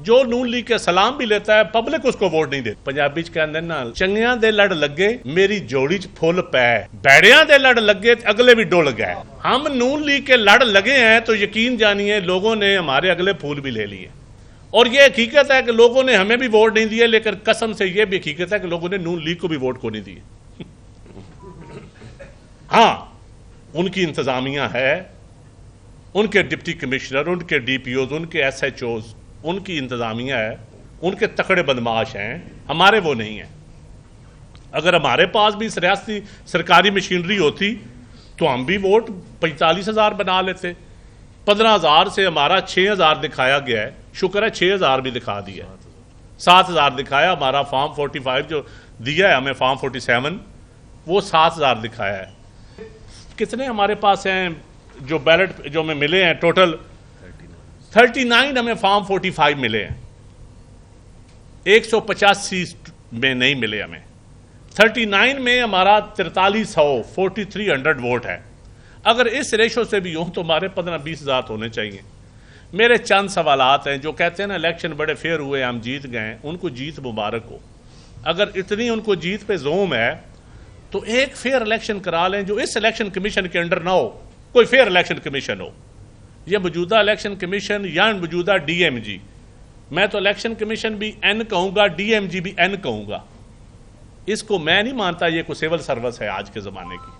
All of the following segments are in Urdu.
جو نون لیگ کے سلام بھی لیتا ہے پبلک اس کو ووٹ نہیں دیتی. پنجابی چ کہندے نا چنگیاں دے لڑ لگے میری جوڑی چ پھول پے, بیڑیاں دے لڑ لگے اگلے بھی ڈول گئے. ہم نون لیگ کے لڑ لگے ہیں تو یقین جانیے لوگوں نے ہمارے اگلے پھول بھی لے لیے. اور یہ حقیقت ہے کہ لوگوں نے ہمیں بھی ووٹ نہیں دیے, لیکن قسم سے یہ بھی حقیقت ہے کہ لوگوں نے نون لیگ کو بھی ووٹ کو نہیں دیے. ہاں ان کی انتظامیہ ہے, ان کے ڈپٹی کمشنر, ان کے ڈی پی اوز, ان کے ایس ایچ اوز, ان کی انتظامیہ ہے, ان کے تکڑے بدماش ہیں, ہمارے وہ نہیں ہیں. اگر ہمارے پاس بھی ریاستی سرکاری مشینری ہوتی تو ہم بھی ووٹ 45,000 بنا لیتے. 15,000 سے ہمارا 6,000 دکھایا گیا ہے, شکر ہے 6,000 بھی دکھا دیا ہے, 7,000 دکھایا. ہمارا فارم 45 جو دیا ہے ہمیں, فارم 47 وہ 7,000 دکھایا ہے. کتنے ہمارے پاس ہیں جو بیلٹ جو ہمیں ملے ہیں, ٹوٹل 39 ہمیں فارم 45 ملے ہیں, 185 میں نہیں ملے ہمیں. 39 میں ہمارا 4300 ووٹ ہے. اگر اس ریشو سے بھی ہوں تو ہمارے 15-20 ہزار ہونے چاہیے. میرے چند سوالات ہیں. جو کہتے ہیں نا الیکشن بڑے فیئر ہوئے, ہم جیت گئے, ان کو جیت مبارک ہو. اگر اتنی ان کو جیت پہ زوم ہے تو ایک فیئر الیکشن کرا لیں جو اس الیکشن کمیشن کے انڈر نہ ہو, کوئی فیئر الیکشن کمیشن ہو. یہ موجودہ الیکشن کمیشن یا موجودہ ڈی ایم جی, میں تو الیکشن کمیشن بھی این کہوں گا, ڈی ایم جی بھی این کہوں گا. اس کو میں نہیں مانتا یہ کوئی سول سروس ہے آج کے زمانے کی,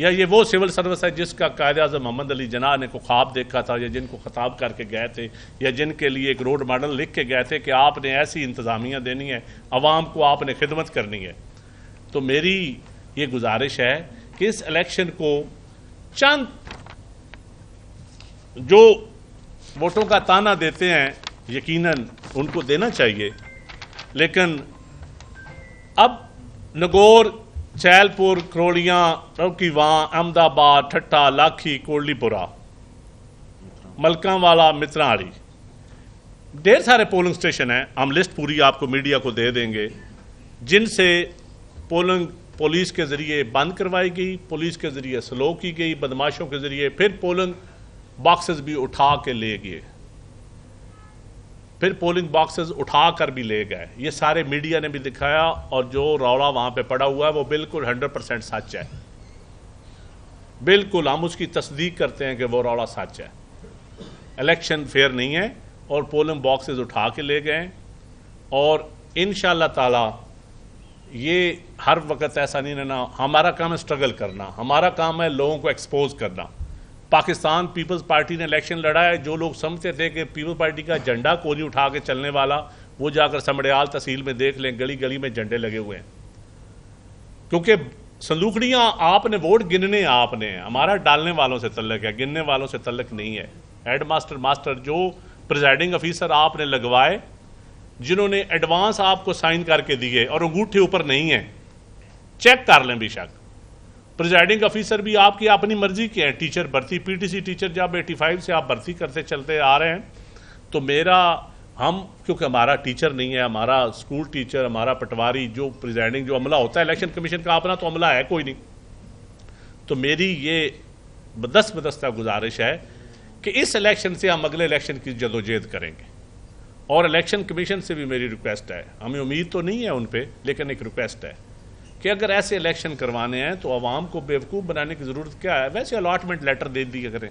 یا یہ وہ سول سروس ہے جس کا قائد اعظم محمد علی جناح نے کو خواب دیکھا تھا, یا جن کو خطاب کر کے گئے تھے, یا جن کے لیے ایک روڈ ماڈل لکھ کے گئے تھے کہ آپ نے ایسی انتظامیہ دینی ہے, عوام کو آپ نے خدمت کرنی ہے. تو میری یہ گزارش ہے کہ اس الیکشن کو چند جو ووٹوں کا تانا دیتے ہیں یقیناً ان کو دینا چاہیے, لیکن اب نگور, چیل پور, کروڑیاں, روکی وان, احمد آباد, ٹھٹا, لاکھی, کوٹلی پورا, ملکاں والا, متراڑی, ڈھیر سارے پولنگ سٹیشن ہیں. ہم لسٹ پوری آپ کو میڈیا کو دے دیں گے جن سے پولنگ پولیس کے ذریعے بند کروائی گئی, پولیس کے ذریعے سلو کی گئی, بدماشوں کے ذریعے پھر پولنگ باکسز بھی اٹھا کے لے گئے, پھر پولنگ باکسز اٹھا کر بھی لے گئے. یہ سارے میڈیا نے بھی دکھایا, اور جو روڑا وہاں پہ پڑا ہوا ہے وہ بالکل 100% سچ ہے. بالکل ہم اس کی تصدیق کرتے ہیں کہ وہ روڑا سچ ہے. الیکشن فیئر نہیں ہے, اور پولنگ باکسز اٹھا کے لے گئے. اور انشاءاللہ تعالی یہ ہر وقت ایسا نہیں رہنا. ہمارا کام ہے سٹرگل کرنا, ہمارا کام ہے لوگوں کو ایکسپوز کرنا. پاکستان پیپلز پارٹی نے الیکشن لڑا ہے. جو لوگ سمجھتے تھے کہ پیپلز پارٹی کا جھنڈا کوئی نہیں اٹھا کے چلنے والا, وہ جا کر سمڑیال تحصیل میں دیکھ لیں, گلی گلی میں جھنڈے لگے ہوئے ہیں. کیونکہ صندوقڑیاں آپ نے ووٹ گننے, آپ نے, ہمارا ڈالنے والوں سے تعلق ہے, گننے والوں سے تعلق نہیں ہے. ہیڈ ماسٹر جو پریزائڈنگ افیسر آپ نے لگوائے, جنہوں نے ایڈوانس آپ کو سائن کر کے دیے اور انگوٹھے اوپر نہیں ہیں, چیک کر لیں. بے شک پریزائڈنگ افیسر بھی آپ کی اپنی مرضی کے ہیں. ٹیچر بھرتی, پی ٹی سی ٹیچر جب 85 سے آپ بھرتی کرتے چلتے آ رہے ہیں, تو ہم کیونکہ ہمارا ٹیچر نہیں ہے, ہمارا اسکول ٹیچر, ہمارا پٹواری, جو پریزائڈنگ جو عملہ ہوتا ہے الیکشن کمیشن کا اپنا تو عملہ ہے کوئی نہیں. تو میری یہ بدستہ گزارش ہے کہ اس الیکشن سے ہم اگلے الیکشن کی جدوجہد کریں گے. اور الیکشن کمیشن سے بھی میری ریکویسٹ ہے, ہمیں امید تو نہیں ہے ان پہ, لیکن ایک ریکویسٹ ہے کہ اگر ایسے الیکشن کروانے ہیں تو عوام کو بیوقوف بنانے کی ضرورت کیا ہے. ویسے الاٹمنٹ لیٹر دے دیا کریں.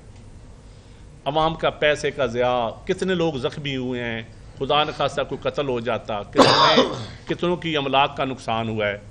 عوام کا پیسے کا ضیاع, کتنے لوگ زخمی ہوئے ہیں, خدا نخواستہ کوئی قتل ہو جاتا, کتنوں کی املاک کا نقصان ہوا ہے.